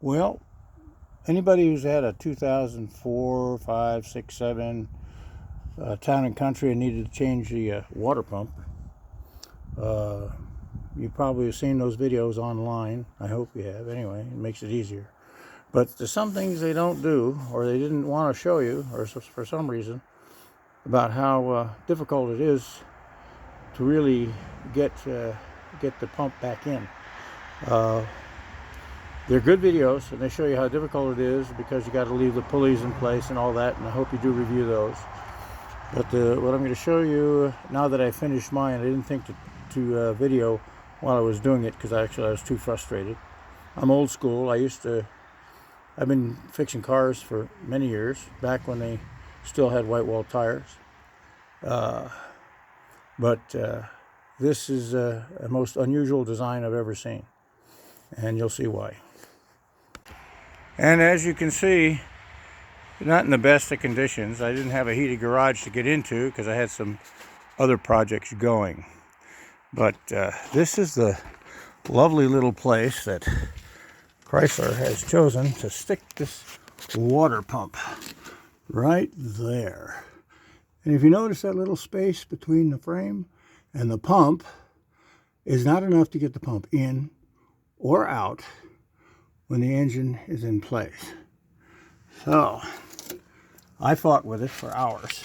Well, anybody who's had a 2004, 5, 6, 7 Town and Country and needed to change the water pump, you probably have seen those videos online. I hope you have. Anyway, it makes it easier. But there's some things they don't do, or they didn't want to show you, or for some reason, about how difficult it is to really get the pump back in. They're good videos, and they show you how difficult it is because you got to leave the pulleys in place and all that, and I hope you do review those. But what I'm going to show you, now that I finished mine, I didn't think to video while I was doing it because I was too frustrated. I'm old school. I've been fixing cars for many years, back when they still had white wall tires. But this is a most unusual design I've ever seen, and you'll see why. And as you can see, not in the best of conditions. I didn't have a heated garage to get into because I had some other projects going. But this is the lovely little place that Chrysler has chosen to stick this water pump right there. And if you notice, that little space between the frame and the pump is not enough to get the pump in or out when the engine is in place. So I fought with it for hours.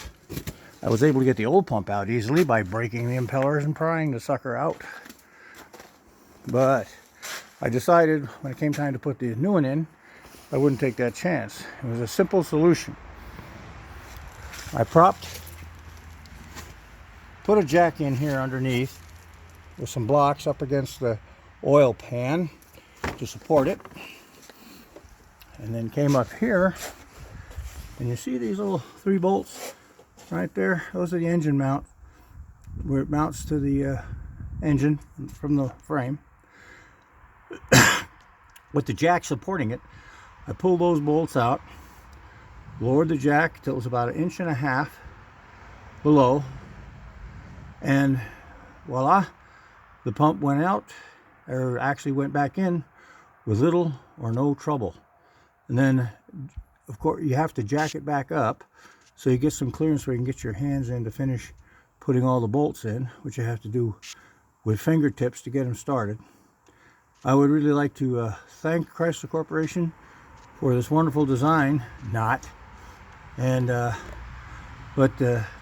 I was able to get the old pump out easily by breaking the impellers and prying the sucker out. But I decided when it came time to put the new one in, I wouldn't take that chance. It was a simple solution. I put a jack in here underneath with some blocks up against the oil pan to support it. And then came up here, and you see these little 3 bolts right there? Those are the engine mount, where it mounts to the engine from the frame. With the jack supporting it, I pulled those bolts out, lowered the jack till it was about 1.5 inches below, and voila, the pump went out, or actually went back in with little or no trouble. And then, of course, you have to jack it back up so you get some clearance where you can get your hands in to finish putting all the bolts in, which you have to do with fingertips to get them started. I would really like to thank Chrysler Corporation for this wonderful design. But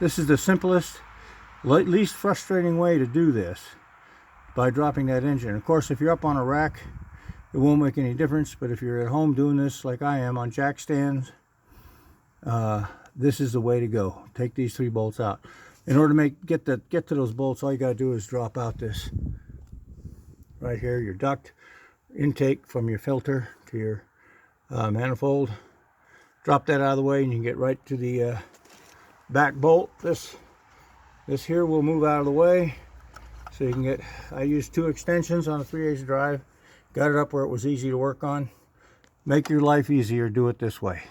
this is the simplest, least frustrating way to do this, by dropping that engine. Of course, if you're up on a rack, it won't make any difference, but if you're at home doing this like I am on jack stands, this is the way to go. Take these 3 bolts out. In order to get to those bolts, all you got to do is drop out this right here, your duct intake from your filter to your manifold. Drop that out of the way, and you can get right to the back bolt. This here will move out of the way, so you can get. I used 2 extensions on a 3/8 drive. Got it up where it was easy to work on. Make your life easier, do it this way.